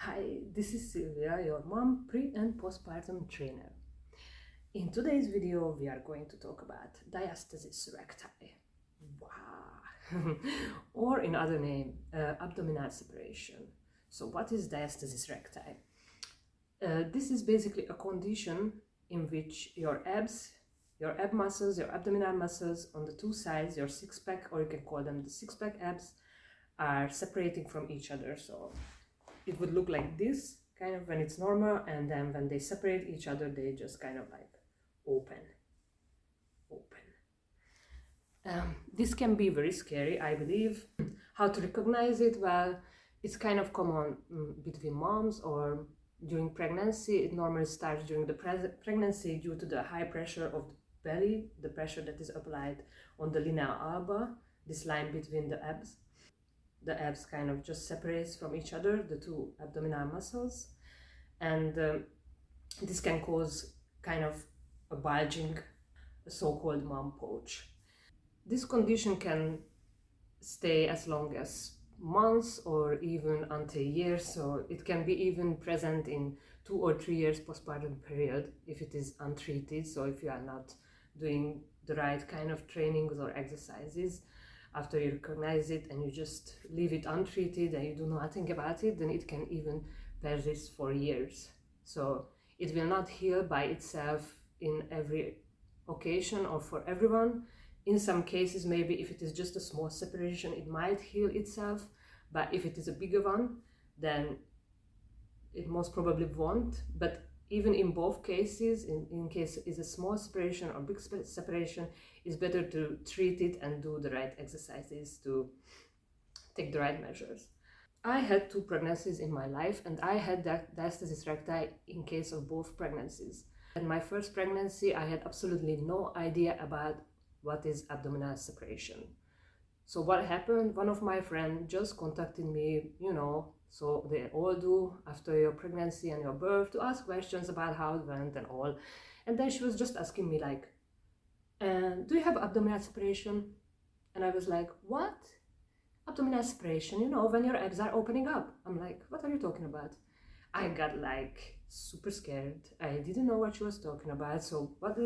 Hi, this is Sylvia, your mom, pre and postpartum trainer. In today's video, we are going to talk about diastasis recti. Wow! Or in other name, abdominal separation. So what is diastasis recti? This is basically a condition in which your abs, your ab muscles, your abdominal muscles on the two sides, your six-pack, or you can call them the six-pack abs, are separating from each other. So it would look like this kind of when it's normal, and then when they separate each other, they just kind of like open. This can be very scary, I believe. How to recognize it? Well, it's kind of common between moms or during pregnancy. It normally starts during the pregnancy due to the high pressure of the belly, the pressure that is applied on the linea alba, this line between the abs. The abs kind of just separates from each other, the two abdominal muscles, and this can cause kind of a bulging, a so-called mom pouch. This condition can stay as long as months or even until years, so it can be even present in 2 or 3 years postpartum period if it is untreated. So if you are not doing the right kind of trainings or exercises, after you recognize it and you just leave it untreated and you do nothing about it, then it can even persist for years. So it will not heal by itself in every occasion or for everyone. In some cases, maybe if it is just a small separation, it might heal itself, but if it is a bigger one, then it most probably won't. But even in both cases, in case it's a small separation or big separation, it's better to treat it and do the right exercises to take the right measures. I had 2 pregnancies in my life, and I had diastasis recti in case of both pregnancies. In my first pregnancy, I had absolutely no idea about what is abdominal separation. So what happened? One of my friends just contacted me, so they all do after your pregnancy and your birth, to ask questions about how it went and all. And then she was just asking me like, do you have abdominal separation? And I was like, what? Abdominal separation, when your abs are opening up. I'm like, what are you talking about? I got like super scared. I didn't know what she was talking about. So what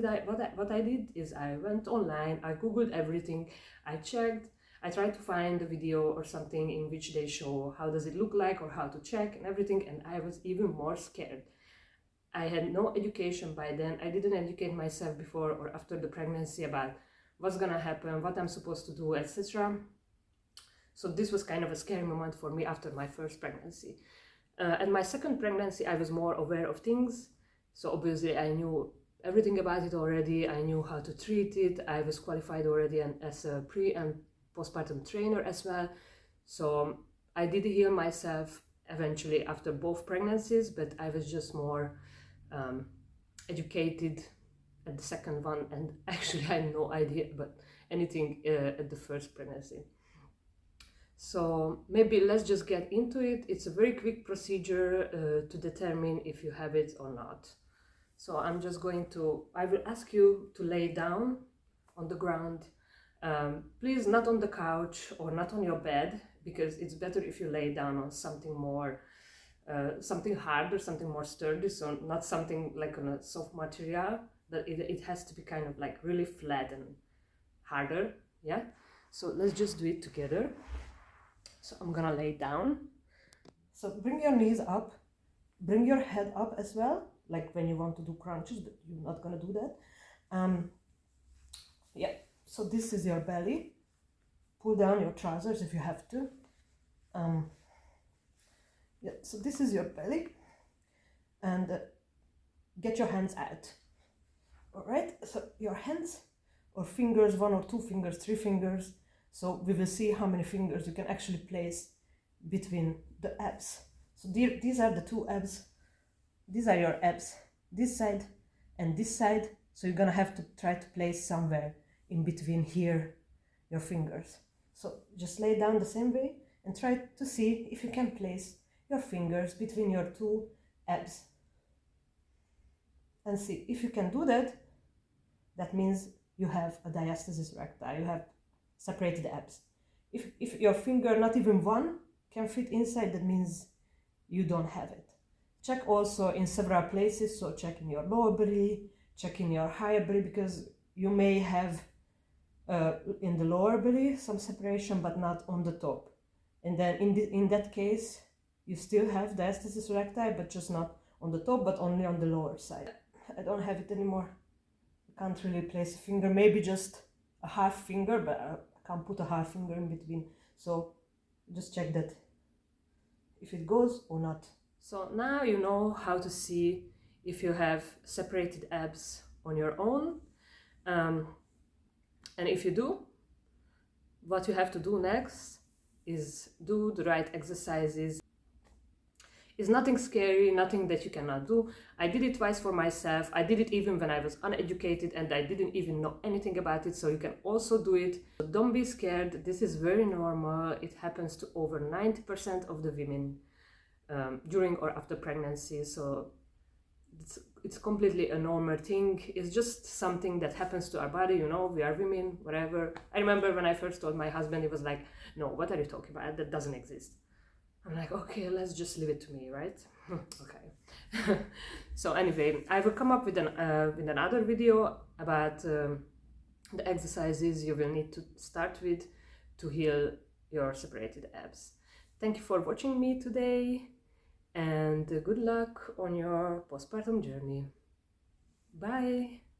I did is I went online, I googled everything, I checked, I tried to find a video or something in which they show how does it look like or how to check and everything, and I was even more scared. I had no education by then. I didn't educate myself before or after the pregnancy about what's gonna happen, what I'm supposed to do, etc. So this was kind of a scary moment for me after my first pregnancy. And my second pregnancy, I was more aware of things. So obviously I knew everything about it already. I knew how to treat it. I was qualified already as a pre and postpartum trainer as well. So I did heal myself eventually after both pregnancies, but I was just more educated at the second one, and actually I had no idea about anything at the first pregnancy. So maybe let's just get into it. It's a very quick procedure to determine if you have it or not. So I will ask you to lay down on the ground. Please not on the couch or not on your bed, because it's better if you lay down on something more, something harder, something more sturdy. So not something like on a soft material, but it has to be kind of like really flat and harder, yeah? So let's just do it together. So I'm gonna lay down. So bring your knees up, bring your head up as well, like when you want to do crunches, but you're not gonna do that. Yeah, so this is your belly. Pull down your trousers if you have to. Yeah, so this is your belly, and get your hands out. All right, so your hands or fingers, 1 or 2 fingers, 3 fingers. So we will see how many fingers you can actually place between the abs. So these are the 2 abs. These are your abs, this side and this side. So you're gonna have to try to place somewhere in between here your fingers. So just lay down the same way and try to see if you can place your fingers between your 2 abs. And see if you can do that. That means you have a diastasis recti, you have separated abs. If your finger, not even one, can fit inside, that means you don't have it. Check also in several places, so check in your lower belly, check in your higher belly, because you may have in the lower belly some separation, but not on the top. And then in that case, you still have diastasis recti, but just not on the top, but only on the lower side. I don't have it anymore. I can't really place a finger, maybe just a half finger, but I can't put a half finger in between. So just check that if it goes or not. So now you know how to see if you have separated abs on your own. And if you do, what you have to do next is do the right exercises. It's nothing scary, nothing that you cannot do. I did it twice for myself. I did it even when I was uneducated and I didn't even know anything about it, so you can also do it. Don't be scared, this is very normal. It happens to over 90% of the women during or after pregnancy, so it's completely a normal thing. It's just something that happens to our body, you know, we are women, whatever. I remember when I first told my husband, he was like, no, what are you talking about? That doesn't exist. I'm like, okay, let's just leave it to me, right? Okay. So anyway, I will come up with another video about the exercises you will need to start with to heal your separated abs. Thank you for watching me today, and good luck on your postpartum journey. Bye!